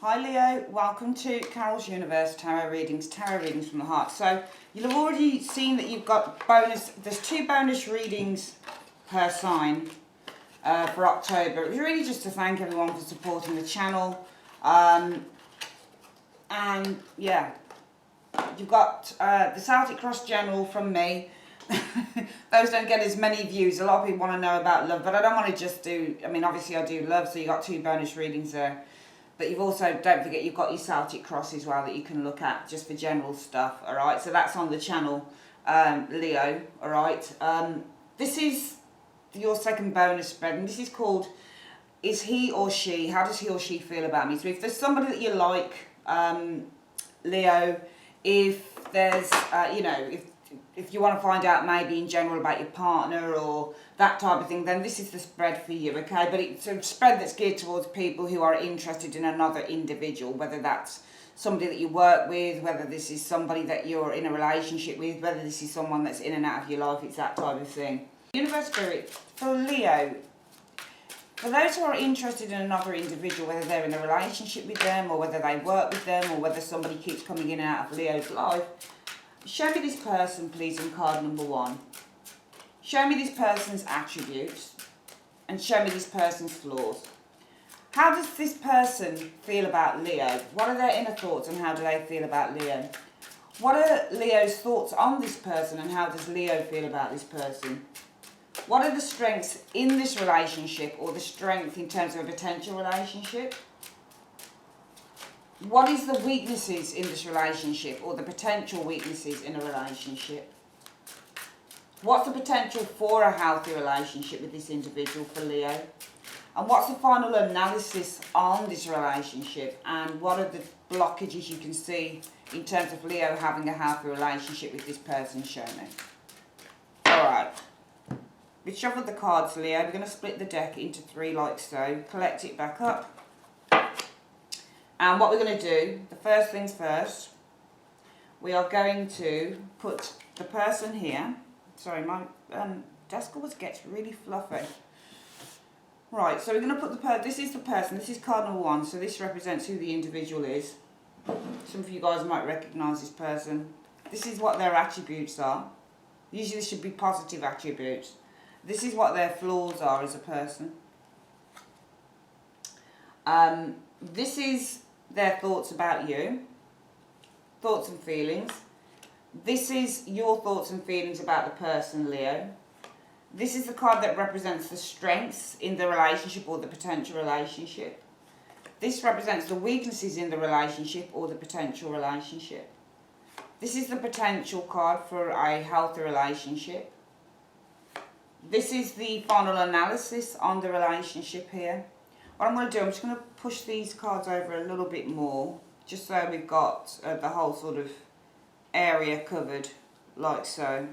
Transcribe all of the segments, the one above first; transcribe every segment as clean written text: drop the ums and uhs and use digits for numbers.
Hi Leo, welcome to Carol's Universe Tarot Readings from the Heart. So you'll have already seen that you've got there's 2 bonus readings per sign for October. It was really just to thank everyone for supporting the channel. And yeah, you've got the Celtic Cross General from me. Those don't get as many views. A lot of people want to know about love, but I don't want to just do, I mean obviously I do love, so you got 2 bonus readings there. But you've also, don't forget, you've got your Celtic Cross as well that you can look at just for general stuff, alright? So that's on the channel, Leo, alright? This is your second bonus spread, and this is called, is he or she, how does he or she feel about me? So if there's somebody that you like, Leo, if there's, you know, if you want to find out maybe in general about your partner or that type of thing, then this is the spread for you, okay? But it's a spread that's geared towards people who are interested in another individual, whether that's somebody that you work with, whether this is somebody that you're in a relationship with, whether this is someone that's in and out of your life, it's that type of thing. Universe Spirit, for Leo, for those who are interested in another individual, whether they're in a relationship with them or whether they work with them or whether somebody keeps coming in and out of Leo's life, show me this person, please, in card number 1. Show me this person's attributes and show me this person's flaws. How does this person feel about Leo? What are their inner thoughts and how do they feel about Leo? What are Leo's thoughts on this person and how does Leo feel about this person? What are the strengths in this relationship or the strength in terms of a potential relationship? What is the weaknesses in this relationship or the potential weaknesses in a relationship? What's the potential for a healthy relationship with this individual for Leo? And what's the final analysis on this relationship? And what are the blockages you can see in terms of Leo having a healthy relationship with this person? Show me. Alright. We've shuffled the cards, Leo. We're going to split the deck into 3 like so. Collect it back up. And what we're going to do, the first things first, we are going to put the person here. Sorry, my desk always gets really fluffy. Right, so we're going to put this is the person, this is card number 1, so this represents who the individual is. Some of you guys might recognise this person. This is what their attributes are. Usually this should be positive attributes. This is what their flaws are as a person. This is their thoughts about you, thoughts and feelings. This is your thoughts and feelings about the person, Leo. This is the card that represents the strengths in the relationship or the potential relationship. This represents the weaknesses in the relationship or the potential relationship. This is the potential card for a healthy relationship. This is the final analysis on the relationship here. What I'm going to do, I'm just going to push these cards over a little bit more, just so we've got the whole sort of area covered, like so.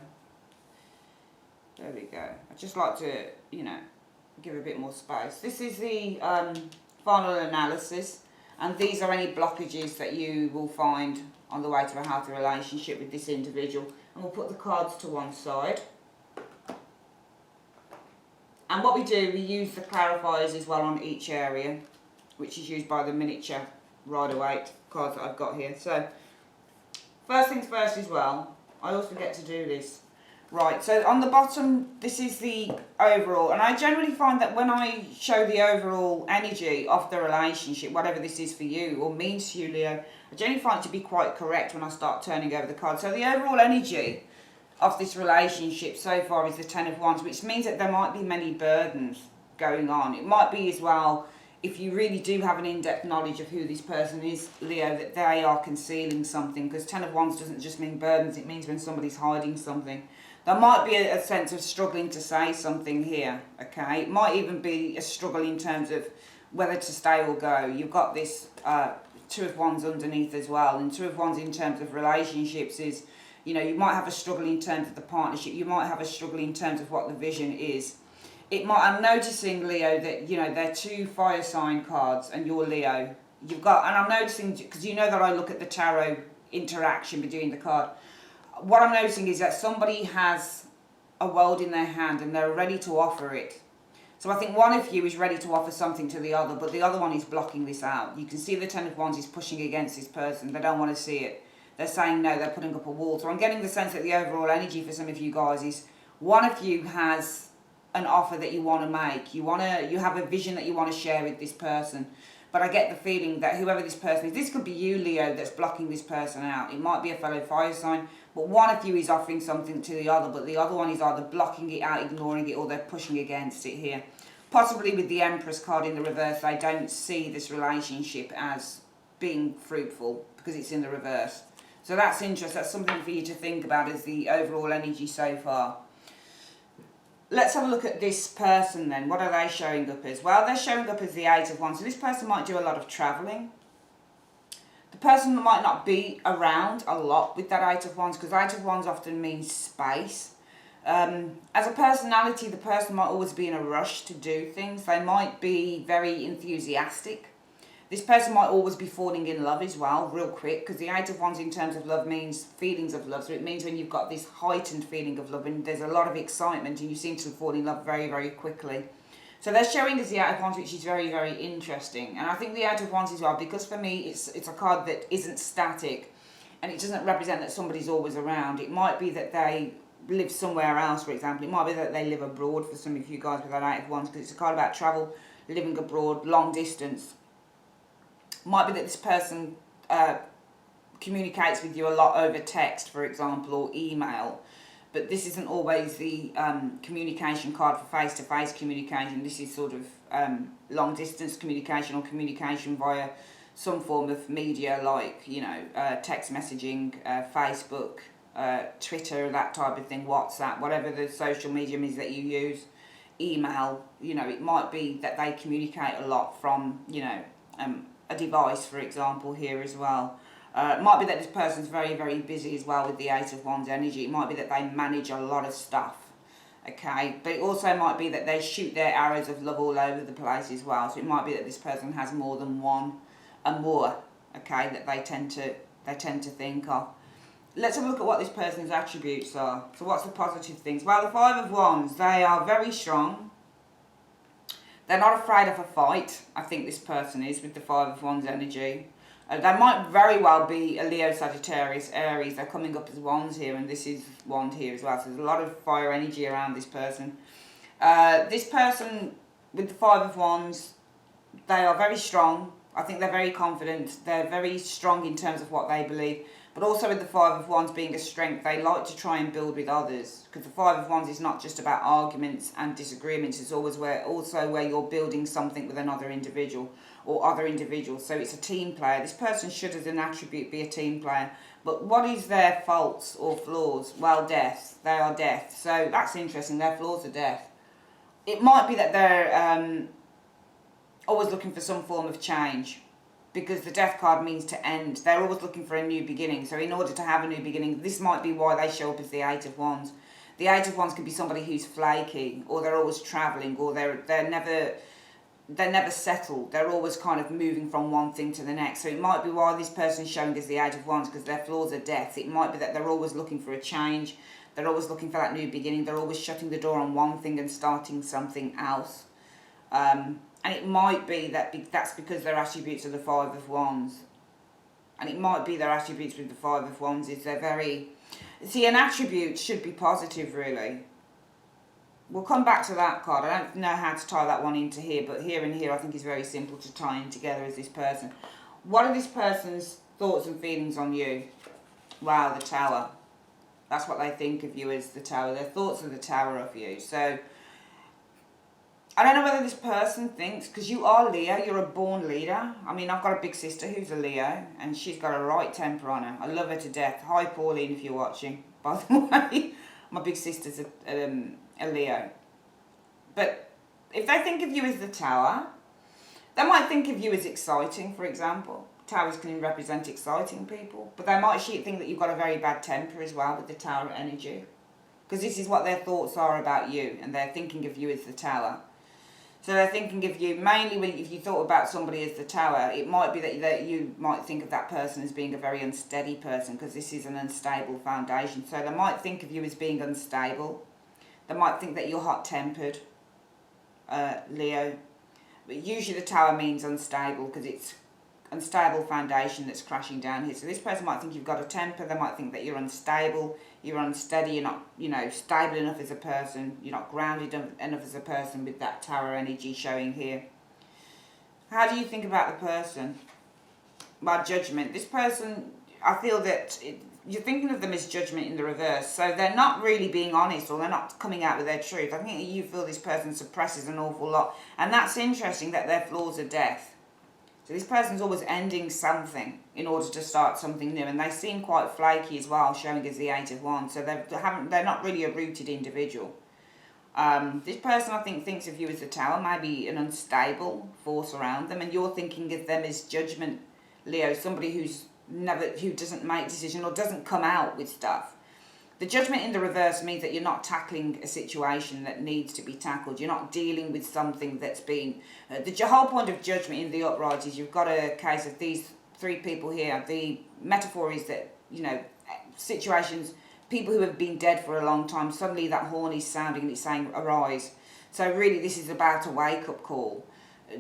There we go. I'd just like to, you know, give a bit more space. This is the final analysis, and these are any blockages that you will find on the way to a healthy relationship with this individual. And we'll put the cards to one side. And what we do, we use the clarifiers as well on each area, which is used by the miniature Rider-Waite cards that I've got here. So, first things first as well, I also get to do this. Right, so on the bottom, this is the overall. And I generally find that when I show the overall energy of the relationship, whatever this is for you or means to you, Leo, I generally find it to be quite correct when I start turning over the cards. So the overall energy of this relationship so far is the 10 of Wands, which means that there might be many burdens going on. It might be as well, if you really do have an in-depth knowledge of who this person is, Leo, that they are concealing something, because 10 of Wands doesn't just mean burdens, it means when somebody's hiding something. There might be a sense of struggling to say something here, okay? It might even be a struggle in terms of whether to stay or go. You've got this 2 of Wands underneath as well, and 2 of Wands in terms of relationships is, you know, you might have a struggle in terms of the partnership. You might have a struggle in terms of what the vision is. It might. I'm noticing, Leo, that, you know, they're 2 fire sign cards and you're Leo. You've got, and I'm noticing, because you know that I look at the tarot interaction between the card. What I'm noticing is that somebody has a world in their hand and they're ready to offer it. So I think one of you is ready to offer something to the other, but the other one is blocking this out. You can see the Ten of Wands is pushing against this person. They don't want to see it. They're saying no, they're putting up a wall. So I'm getting the sense that the overall energy for some of you guys is one of you has an offer that you want to make. You have a vision that you want to share with this person. But I get the feeling that whoever this person is, this could be you, Leo, that's blocking this person out. It might be a fellow fire sign, but one of you is offering something to the other, but the other one is either blocking it out, ignoring it, or they're pushing against it here. Possibly with the Empress card in the reverse, they don't see this relationship as being fruitful because it's in the reverse. So that's interesting. That's something for you to think about as the overall energy so far. Let's have a look at this person then. What are they showing up as? Well, they're showing up as the Eight of Wands. So this person might do a lot of travelling. The person might not be around a lot with that Eight of Wands, because Eight of Wands often means space. As a personality, the person might always be in a rush to do things. They might be very enthusiastic. This person might always be falling in love as well, real quick, because the Eight of Wands in terms of love means feelings of love. So it means when you've got this heightened feeling of love and there's a lot of excitement and you seem to fall in love very, very quickly. So they're showing us the Eight of Wands, which is very, very interesting. And I think the Eight of Wands as well, because for me it's a card that isn't static and it doesn't represent that somebody's always around. It might be that they live somewhere else, for example. It might be that they live abroad for some of you guys with that Eight of Wands, because it's a card about travel, living abroad, long distance. Might be that this person communicates with you a lot over text, for example, or email. But this isn't always the communication card for face-to-face communication. This is sort of long-distance communication or communication via some form of media like, you know, text messaging, Facebook, Twitter, that type of thing, WhatsApp, whatever the social medium is that you use, email. You know, it might be that they communicate a lot from, you know, a device, for example, here as well. It might be that this person's very, very busy as well with the Eight of Wands energy. It might be that they manage a lot of stuff, okay? But it also might be that they shoot their arrows of love all over the place as well. So it might be that this person has more than one amour, okay, that they tend to think of. Let's have a look at what this person's attributes are. So what's the positive things? Well, the Five of Wands, they are very strong. They're not afraid of a fight, I think this person is, with the Five of Wands energy. They might very well be a Leo, Sagittarius, Aries. They're coming up as wands here, and this is wand here as well. So there's a lot of fire energy around this person. This person with the Five of Wands, they are very strong. I think they're very confident. They're very strong in terms of what they believe. But also with the Five of Wands being a strength, they like to try and build with others. Because the Five of Wands is not just about arguments and disagreements. It's always also where you're building something with another individual or other individuals. So it's a team player. This person should, as an attribute, be a team player. But what is their faults or flaws? Well, death. They are death. So that's interesting. Their flaws are death. It might be that they're always looking for some form of change, because the death card means to end. They're always looking for a new beginning. So in order to have a new beginning, this might be why they show up as the Eight of Wands. The Eight of Wands can be somebody who's flaky, or they're always travelling, or they're never settled. They're always kind of moving from one thing to the next. So it might be why this person's showing as the Eight of Wands, because their flaws are death. It might be that they're always looking for a change. They're always looking for that new beginning. They're always shutting the door on one thing and starting something else. And it might be that that's because their attributes are the Five of Wands. And it might be their attributes with the Five of Wands is they're very... See, an attribute should be positive, really. We'll come back to that card. I don't know how to tie that one into here, but here and here I think is very simple to tie in together as this person. What are this person's thoughts and feelings on you? Wow, the Tower. That's what they think of you as, the Tower. Their thoughts are the Tower of you. So... I don't know whether this person thinks, because you are Leo, you're a born leader. I mean, I've got a big sister who's a Leo, and she's got a right temper on her. I love her to death. Hi, Pauline, if you're watching, by the way. My big sister's a Leo. But if they think of you as the Tower, they might think of you as exciting, for example. Towers can represent exciting people. But they might think that you've got a very bad temper as well with the Tower energy. Because this is what their thoughts are about you, and they're thinking of you as the Tower. So they're thinking of you, mainly if you thought about somebody as the Tower, it might be that you might think of that person as being a very unsteady person, because this is an unstable foundation. So they might think of you as being unstable. They might think that you're hot-tempered. Leo. But usually the Tower means unstable, because it's unstable foundation that's crashing down here. So this person might think you've got a temper. They might think that you're unstable, you're unsteady, you're not, stable enough as a person, you're not grounded enough as a person, with that Tower energy showing here. How do you think about the person? By judgment. This person, I feel that you're thinking of them as judgment in the reverse. So they're not really being honest, or they're not coming out with their truth. I think that you feel this person suppresses an awful lot. And that's interesting, that their flaws are death. So this person's always ending something in order to start something new. And they seem quite flaky as well, showing as the 8 of Wands. So they're not really a rooted individual. This person, I think, thinks of you as the Tower, maybe an unstable force around them. And you're thinking of them as judgment, Leo, somebody who doesn't make decisions or doesn't come out with stuff. The judgment in the reverse means that you're not tackling a situation that needs to be tackled. You're not dealing with something that's been... the whole point of judgment in the upright is you've got a case of these 3 people here. The metaphor is that, situations, people who have been dead for a long time, suddenly that horn is sounding and it's saying, arise. So really this is about a wake-up call,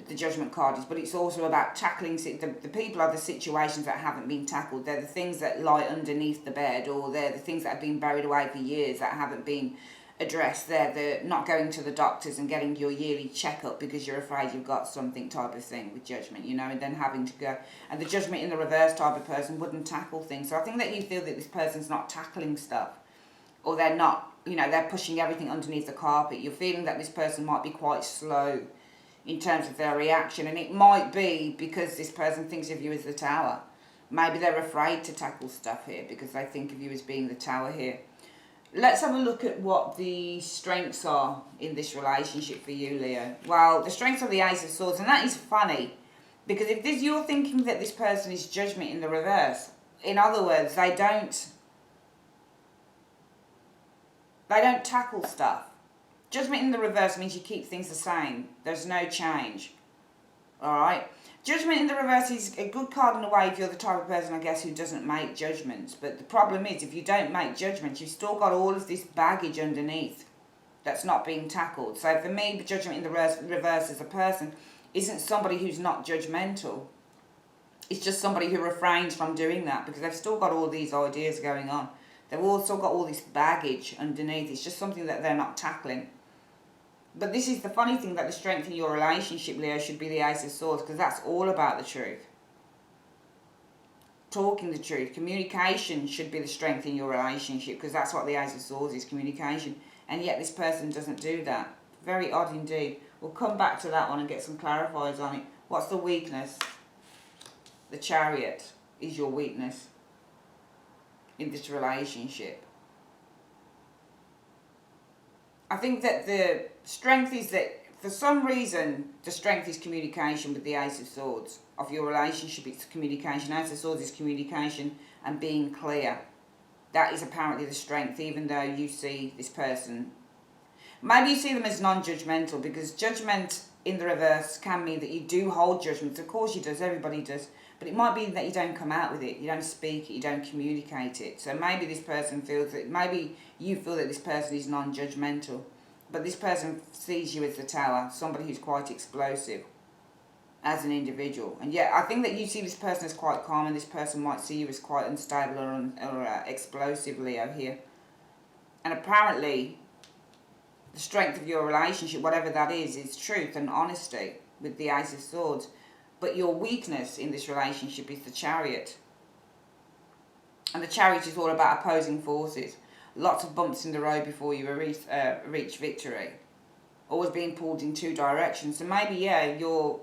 the judgment card is, but it's also about tackling the people are the situations that haven't been tackled. They're the things that lie underneath the bed, or they're the things that have been buried away for years that haven't been addressed. They're the not going to the doctors and getting your yearly checkup because you're afraid you've got something type of thing with judgment, and then having to go. And the judgment in the reverse type of person wouldn't tackle things. So I think that you feel that this person's not tackling stuff, or they're not, they're pushing everything underneath the carpet. You're feeling that this person might be quite slow in terms of their reaction, and it might be because this person thinks of you as the Tower. Maybe they're afraid to tackle stuff here because they think of you as being the Tower here. Let's have a look at what the strengths are in this relationship for you, Leo. Well, the strengths are the Ace of Swords, and that is funny, because if you're thinking that this person is judgment in the reverse, in other words, they don't tackle stuff. Judgment in the reverse means you keep things the same. There's no change. Alright? Judgment in the reverse is a good card in a way if you're the type of person, I guess, who doesn't make judgments. But the problem is, if you don't make judgments, you've still got all of this baggage underneath that's not being tackled. So for me, judgment in the reverse as a person isn't somebody who's not judgmental. It's just somebody who refrains from doing that because they've still got all these ideas going on. They've also got all this baggage underneath. It's just something that they're not tackling. But this is the funny thing, that the strength in your relationship, Leo, should be the Ace of Swords, because that's all about the truth. Talking the truth. Communication should be the strength in your relationship, because that's what the Ace of Swords is, communication. And yet this person doesn't do that. Very odd indeed. We'll come back to that one and get some clarifiers on it. What's the weakness? The Chariot is your weakness in this relationship. I think that the strength is that, for some reason, the strength is communication with the Ace of Swords. Of your relationship, it's communication. Ace of Swords is communication and being clear. That is apparently the strength, even though you see this person. Maybe you see them as non-judgmental, because judgment in the reverse can mean that you do hold judgments. Of course you does, everybody does. But it might be that you don't come out with it, you don't speak it, you don't communicate it. So maybe this person feels that, maybe you feel that this person is non-judgmental, but this person sees you as the Tower, somebody who's quite explosive as an individual. And yet I think that you see this person as quite calm, and this person might see you as quite unstable or explosive, Leo, here. And apparently the strength of your relationship, whatever that is truth and honesty with the Ace of Swords. But your weakness in this relationship is the Chariot. And the Chariot is all about opposing forces. Lots of bumps in the road before you reach victory. Always being pulled in 2 directions. So maybe, yeah, your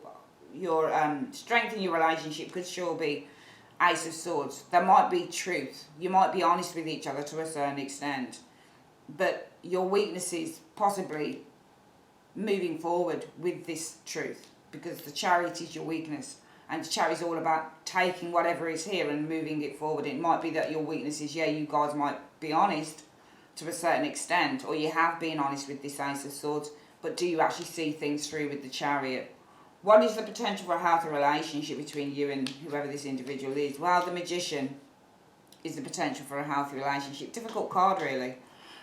strength in your relationship could sure be Ace of Swords. There might be truth. You might be honest with each other to a certain extent. But your weakness is possibly moving forward with this truth, because the Chariot is your weakness, and the Chariot is all about taking whatever is here and moving it forward. It might be that your weakness is, yeah, you guys might be honest to a certain extent, or you have been honest with this Ace of Swords, but do you actually see things through with the Chariot? What is the potential for a healthy relationship between you and whoever this individual is? Well, the Magician is the potential for a healthy relationship. Difficult card, really.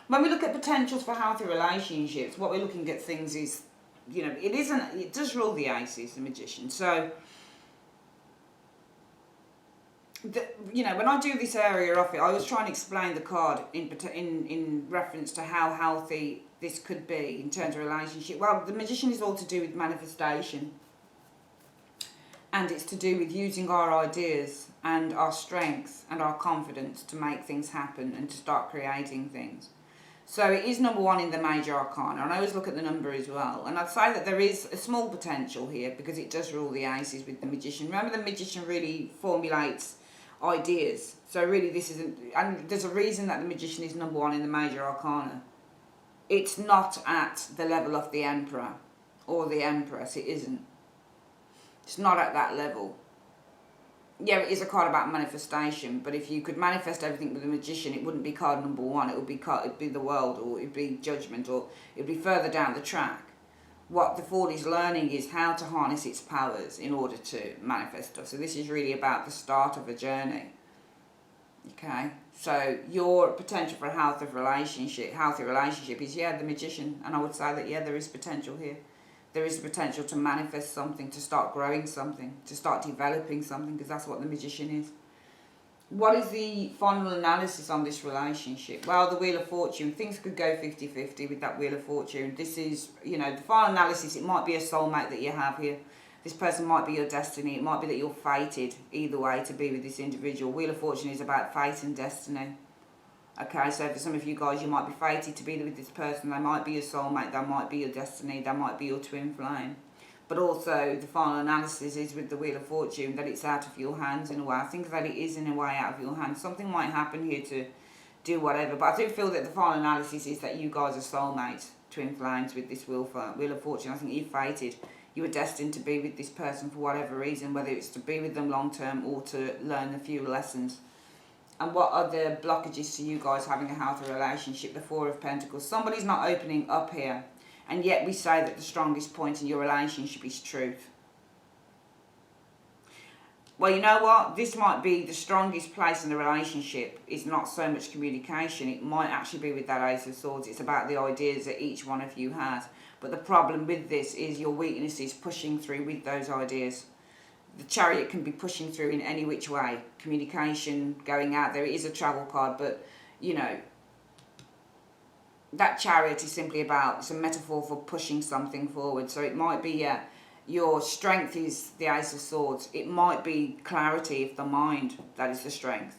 When we look at potentials for healthy relationships, what we're looking at things is you know, it does rule the aces, the Magician. So, you know, when I do this area of it, I was trying to explain the card in reference to how healthy this could be in terms of relationship. Well, the Magician is all to do with manifestation. And it's to do with using our ideas and our strengths and our confidence to make things happen and to start creating things. So it is number 1 in the major arcana, and I always look at the number as well. And I'd say that there is a small potential here because it does rule the aces with the Magician. Remember, the Magician really formulates ideas. So really this isn't, and there's a reason that the Magician is number 1 in the major arcana. It's not at the level of the Emperor or the Empress. It isn't. It's not at that level. Yeah, it is a card about manifestation, but if you could manifest everything with the Magician, it wouldn't be card number 1. It'd be the World, or it'd be Judgment, or it'd be further down the track. What the Fool is learning is how to harness its powers in order to manifest stuff. So this is really about the start of a journey. Okay, so your potential for a healthy relationship is, yeah, the Magician, and I would say that, yeah, there is potential here. There is the potential to manifest something, to start growing something, to start developing something, because that's what the Magician is. What is the final analysis on this relationship? Well, the Wheel of Fortune. Things could go 50-50 with that Wheel of Fortune. This is, you know, the final analysis. It might be a soulmate that you have here. This person might be your destiny. It might be that you're fated either way to be with this individual. Wheel of Fortune is about fate and destiny. Okay, so for some of you guys, you might be fated to be with this person. They might be your soulmate. They might be your destiny. They might be your twin flame. But also, the final analysis is with the Wheel of Fortune, that it's out of your hands in a way. I think that it is in a way out of your hands. Something might happen here to do whatever. But I do feel that the final analysis is that you guys are soulmates, twin flames, with this Wheel of Fortune. I think you're fated. You were destined to be with this person for whatever reason, whether it's to be with them long term or to learn a few lessons. And what are the blockages to you guys having a healthy relationship? The Four of Pentacles. Somebody's not opening up here. And yet we say that the strongest point in your relationship is truth. Well, you know what? This might be the strongest place in the relationship. It's not so much communication. It might actually be with that Ace of Swords. It's about the ideas that each one of you has. But the problem with this is your weakness is pushing through with those ideas. The Chariot can be pushing through in any which way. Communication, going out there. It is a travel card, but, you know, that Chariot is simply about, it's a metaphor for pushing something forward. So it might be, your strength is the Ace of Swords. It might be clarity of the mind that is the strength.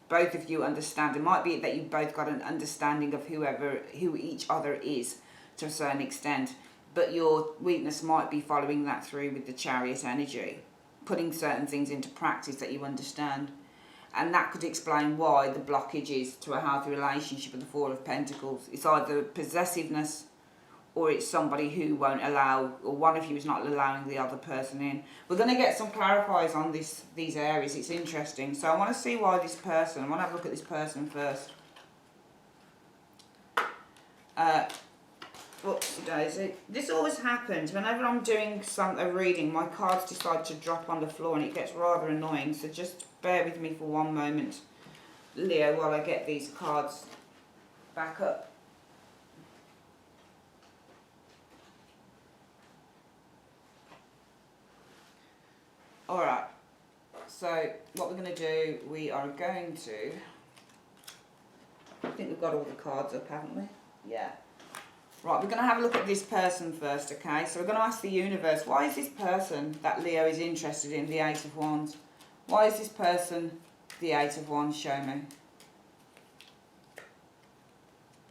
Both of you understand. It might be that you've both got an understanding of who each other is to a certain extent. But your weakness might be following that through with the Chariot energy. Putting certain things into practice that you understand. And that could explain why the blockage is to a healthy relationship with the Four of Pentacles. It's either possessiveness, or it's somebody who won't allow, or one of you is not allowing the other person in. We're going to get some clarifiers on these areas. It's interesting. So I want to see why this person, I want to have a look at this person first. Whoopsie daisy. This always happens. Whenever I'm doing a reading, my cards decide to drop on the floor and it gets rather annoying. So just bear with me for one moment, Leo, while I get these cards back up. Alright, so what we're going to do, we are going to, I think we've got all the cards up, haven't we? Yeah. Right, we're going to have a look at this person first, okay? So we're going to ask the universe, why is this person that Leo is interested in, the Eight of Wands? Why is this person the Eight of Wands? Show me.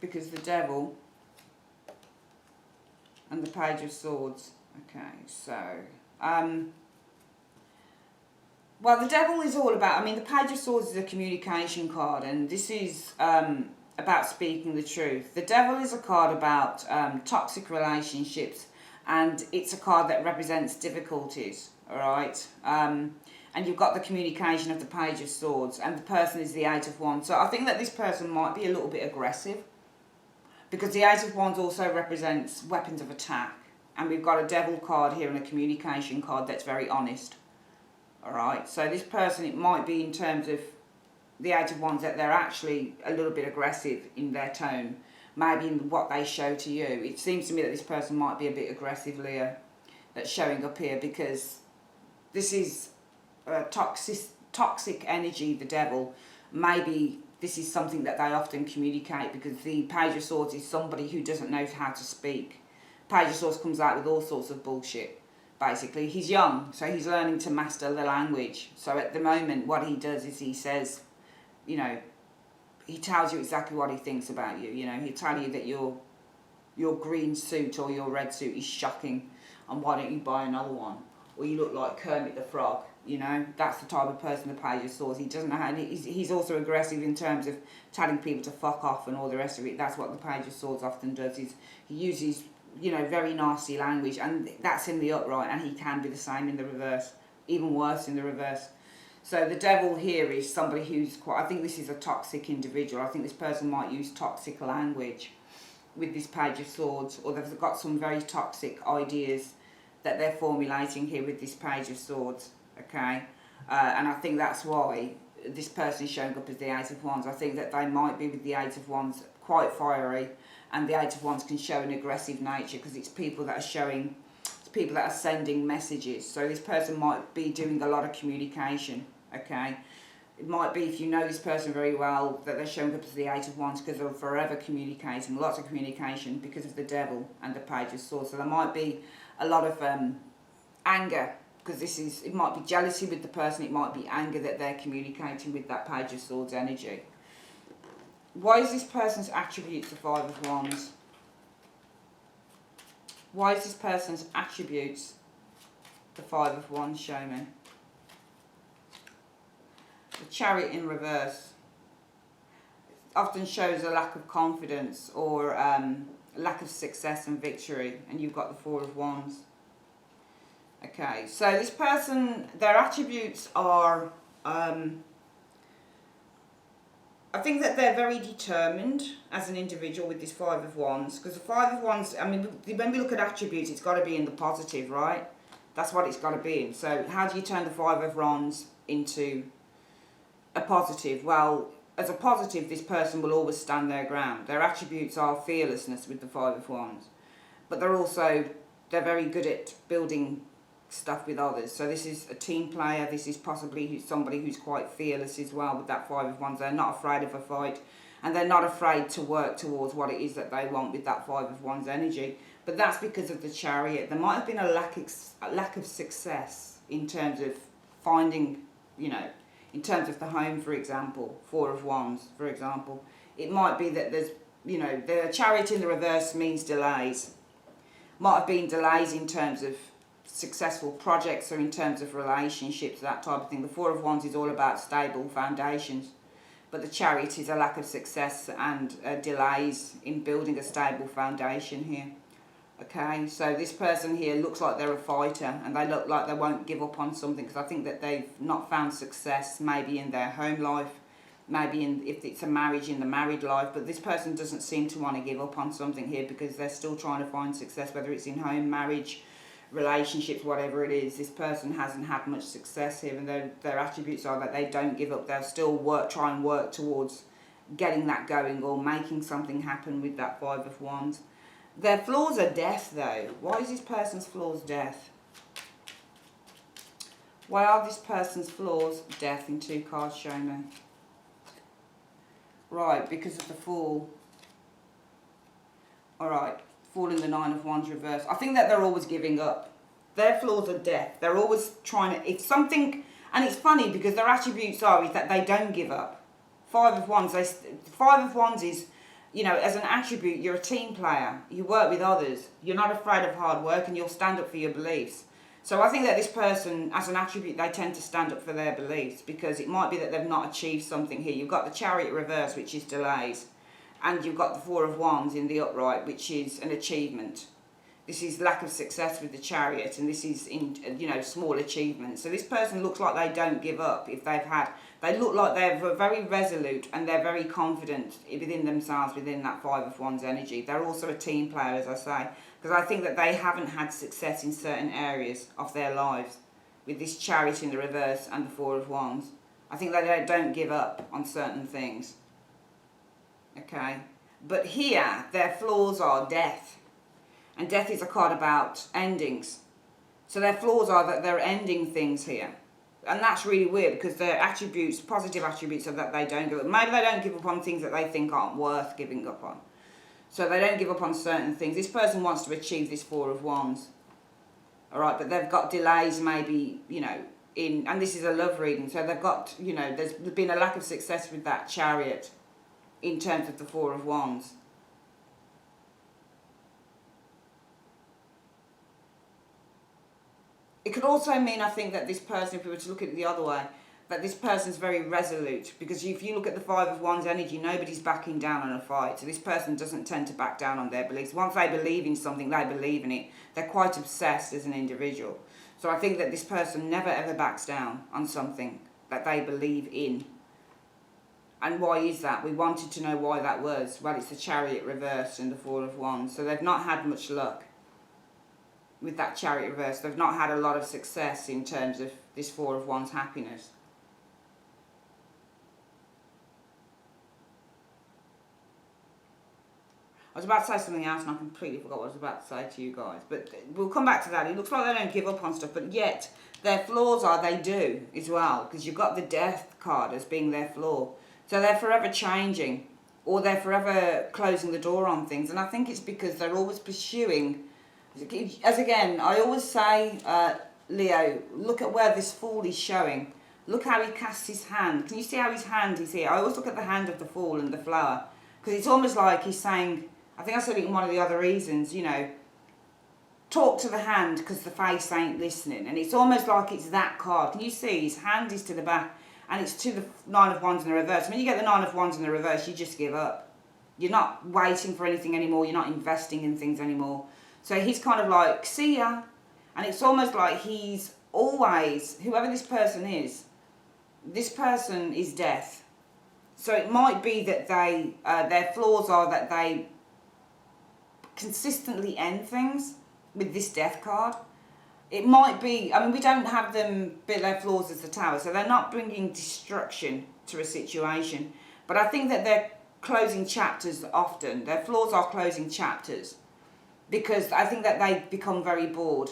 Because the Devil and the Page of Swords. Okay, so, well, the Devil is all about, I mean, the Page of Swords is a communication card, and this is about speaking the truth. The Devil is a card about toxic relationships, and it's a card that represents difficulties, all right? And you've got the communication of the Page of Swords, and the person is the Eight of Wands. So I think that this person might be a little bit aggressive, because the Eight of Wands also represents weapons of attack, and we've got a Devil card here and a communication card that's very honest. Alright, so this person, it might be in terms of the Eight of Wands that they're actually a little bit aggressive in their tone. maybe in what they show to you. It seems to me that this person might be a bit aggressive, Leo, that's showing up here, because this is toxic energy, the devil. Maybe this is something that they often communicate, because the Page of Swords is somebody who doesn't know how to speak. Page of Swords comes out with all sorts of bullshit, basically. He's young, so he's learning to master the language. So at the moment, what he does is he says, you know, he tells you exactly what he thinks about you. You know, he'll tell you that your green suit or your red suit is shocking, and why don't you buy another one? Or you look like Kermit the Frog. You know, that's the type of person the Page of Swords. He doesn't know how. He's also aggressive in terms of telling people to fuck off and all the rest of it. That's what the Page of Swords often does. He uses, you know, very nasty language, and that's in the upright, and he can be the same in the reverse, even worse in the reverse. So the devil here is somebody who's quite, I think this is a toxic individual. I think this person might use toxic language with this Page of Swords, or they've got some very toxic ideas that they're formulating here with this Page of Swords, okay? And I think that's why this person is showing up as the Eight of Wands. I think that they might be with the Eight of Wands quite fiery, and the Eight of Wands can show an aggressive nature, because it's people that are showing, people that are sending messages. So this person might be doing a lot of communication, okay? It might be, if you know this person very well, that they're showing up as the Eight of Wands because they're forever communicating, lots of communication, because of the devil and the Page of Swords. So there might be a lot of anger, because it might be jealousy with the person, it might be anger that they're communicating with that Page of Swords energy. Why is this person's attributes the Five of Wands? Why is this person's attributes the Five of Wands, show me? The Chariot in reverse often shows a lack of confidence, or lack of success and victory, and you've got the Four of Wands. Okay, so this person, their attributes are, I think that they're very determined as an individual with this Five of Wands, because the Five of Wands, I mean, when we look at attributes, it's got to be in the positive, right? That's what it's got to be in. So how do you turn the Five of Wands into a positive? Well, as a positive, this person will always stand their ground. Their attributes are fearlessness with the Five of Wands, but they're very good at building stuff with others. So this is a team player. This is possibly somebody who's quite fearless as well with that Five of Wands. They're not afraid of a fight, and they're not afraid to work towards what it is that they want with that Five of Wands energy. But that's because of the Chariot. There might have been a lack of success in terms of finding, you know, in terms of the home, for example. Four of Wands, for example. It might be that there's, you know, the Chariot in the reverse means delays. Might have been delays in terms of successful projects, or in terms of relationships, that type of thing. The Four of Wands is all about stable foundations, but the Chariot is a lack of success and delays in building a stable foundation here. Okay, so this person here looks like they're a fighter, and they look like they won't give up on something, because I think that they've not found success maybe in their home life, maybe if it's a marriage, in the married life, but this person doesn't seem to want to give up on something here, because they're still trying to find success, whether it's in home, marriage, relationships, whatever it is. This person hasn't had much success here, and their attributes are that they don't give up. They'll still try and work towards getting that going, or making something happen with that Five of Wands. Their flaws are death, though. Why is this person's flaws death? Why are this person's flaws death in two cards, show me? Right, because of the Fool. Alright, Fool in the Nine of Wands reverse. I think that they're always giving up. Their flaws are death. They're always trying to, it's something, and it's funny because their attributes is that they don't give up. Five of Wands, Five of Wands is, you know, as an attribute, you're a team player. You work with others. You're not afraid of hard work, and you'll stand up for your beliefs. So I think that this person, as an attribute, they tend to stand up for their beliefs, because it might be that they've not achieved something here. You've got the Chariot reverse, which is delays, and you've got the Four of Wands in the upright, which is an achievement. This is lack of success with the Chariot, and this is, you know, small achievements. So this person looks like they don't give up if they've had. They look like they're very resolute, and they're very confident within themselves, within that Five of Wands energy. They're also a team player, as I say, because I think that they haven't had success in certain areas of their lives with this Chariot in the reverse and the Four of Wands. I think that they don't give up on certain things. Okay, But here, their flaws are death. And death is a card about endings. So their flaws are that they're ending things here. And that's really weird because their attributes, positive attributes, are that they don't give up. Maybe they don't give up on things that they think aren't worth giving up on. So they don't give up on certain things. This person wants to achieve this Four of Wands. Alright, but they've got delays maybe, you know, and this is a love reading. So they've got, you know, there's been a lack of success with that Chariot in terms of the Four of Wands. It could also mean, I think, that this person, if we were to look at it the other way, that this person's very resolute. Because if you look at the Five of Wands energy, nobody's backing down on a fight. So this person doesn't tend to back down on their beliefs. Once they believe in something, they believe in it. They're quite obsessed as an individual. So I think that this person never ever backs down on something that they believe in. And why is that? We wanted to know why that was. Well, it's the Chariot reversed and the Four of Wands. So they've not had much luck with that Chariot reverse. They've not had a lot of success in terms of this Four of Wands happiness. I was about to say something else and I completely forgot what I was about to say to you guys. But we'll come back to that. It looks like they don't give up on stuff, but yet their flaws are they do as well. Because you've got the Death card as being their flaw. So they're forever changing. Or they're forever closing the door on things. And I think it's because they're always pursuing. As again, I always say, Leo, look at where this Fool is showing. Look how he casts his hand. Can you see how his hand is here? I always look at the hand of the Fool and the flower. Because it's almost like he's saying, I think I said it in one of the other reasons, you know, talk to the hand because the face ain't listening. And it's almost like it's that card. Can you see? His hand is to the back and it's to the Nine of Wands in the reverse. When you get the Nine of Wands in the reverse, you just give up. You're not waiting for anything anymore. You're not investing in things anymore. So he's kind of like, see ya. And it's almost like he's always, whoever this person is death. So it might be that they, their flaws are that they consistently end things with this Death card. It might be, I mean, we don't have them build their flaws as the Tower, so they're not bringing destruction to a situation. But I think that they're closing chapters often. Their flaws are closing chapters. Because I think that they become very bored.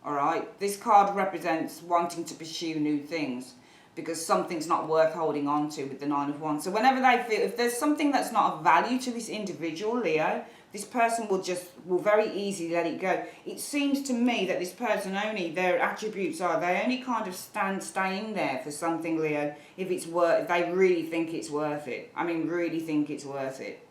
Alright? This card represents wanting to pursue new things. Because something's not worth holding on to with the Nine of Wands. So whenever they feel, if there's something that's not of value to this individual, Leo, this person will very easily let it go. It seems to me that this person only, their attributes are, they only kind of stay in there for something, Leo, if they really think it's worth it. I mean, really think it's worth it.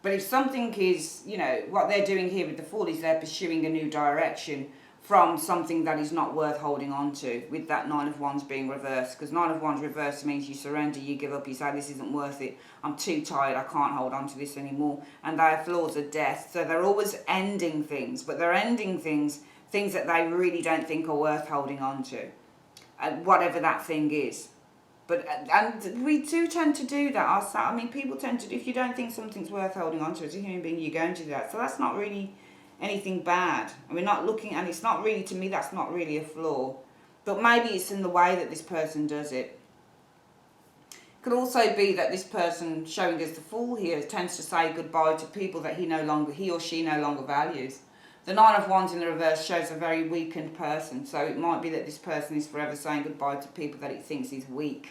But if something is, you know, what they're doing here with the Fool is they're pursuing a new direction from something that is not worth holding on to, with that Nine of Wands being reversed. Because Nine of Wands reversed means you surrender, you give up, you say this isn't worth it, I'm too tired, I can't hold on to this anymore. And their flaws are death. So they're always ending things, but they're ending things that they really don't think are worth holding on to. Whatever that thing is. But, and we do tend to do that. I mean, people tend to, if you don't think something's worth holding on to as a human being, you're going to do that. So that's not really anything bad. And we're not looking, and it's not really, to me, that's not really a flaw. But maybe it's in the way that this person does it. Could also be that this person showing us the Fool here tends to say goodbye to people that he or she no longer values. The Nine of Wands in the reverse shows a very weakened person. So it might be that this person is forever saying goodbye to people that it thinks is weak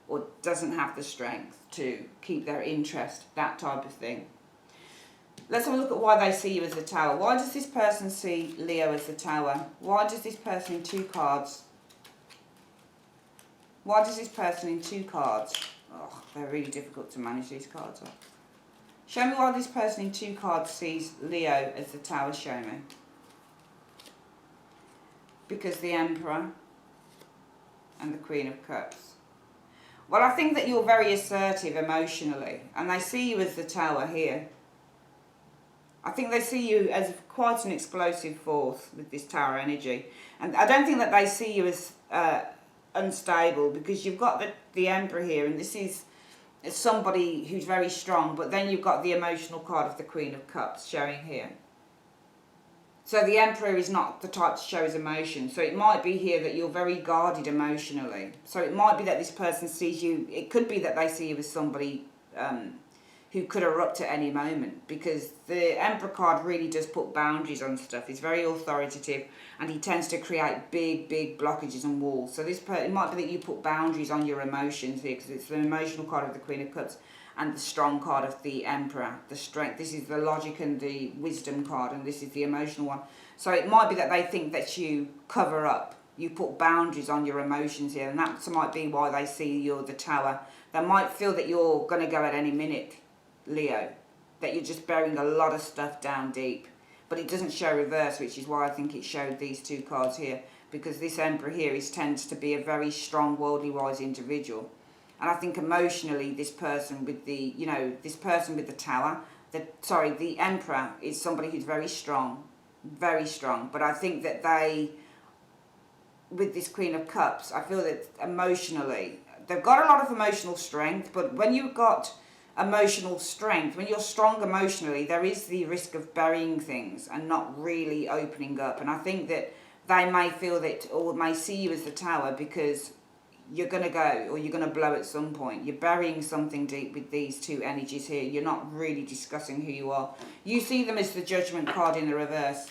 or doesn't have the strength to keep their interest, that type of thing. Let's have a look at why they see you as the Tower. Why does this person see Leo as the Tower? Why does this person in two cards? Why does this person in two cards? Oh, they're really difficult to manage, these cards. Show me why this person in two cards sees Leo as the Tower, show me. Because the Emperor and the Queen of Cups. Well, I think that you're very assertive emotionally, and they see you as the Tower here. I think they see you as quite an explosive force with this Tower energy. And I don't think that they see you as unstable, because you've got the Emperor here, and this is somebody who's very strong, but then you've got the emotional card of the Queen of Cups showing here. So the Emperor is not the type to show his emotion. So it might be here that you're very guarded emotionally. So it might be that this person sees you, it could be that they see you as somebody who could erupt at any moment, because the Emperor card really does put boundaries on stuff. He's very authoritative, and he tends to create big blockages and walls. So it might be that you put boundaries on your emotions here, because it's the emotional card of the Queen of Cups and the strong card of the Emperor, the strength. This is the logic and the wisdom card, and this is the emotional one. So it might be that they think that you cover up, you put boundaries on your emotions here, and that might be why they see you're the Tower. They might feel that you're going to go at any minute, Leo, that you're just burying a lot of stuff down deep. But it doesn't show reverse, which is why I think it showed these two cards here, because this Emperor here tends to be a very strong, worldly wise individual. And I think emotionally, this person with the, this person with the Tower, the Emperor is somebody who's very strong, but I think that they, with this Queen of Cups, I feel that emotionally, they've got a lot of emotional strength, but when you've got emotional strength, when you're strong emotionally, there is the risk of burying things and not really opening up. And I think that they may feel that, or may see you as the Tower, because you're going to go, or you're going to blow at some point. You're burying something deep with these two energies here. You're not really discussing who you are. You see them as the Judgment card in the reverse.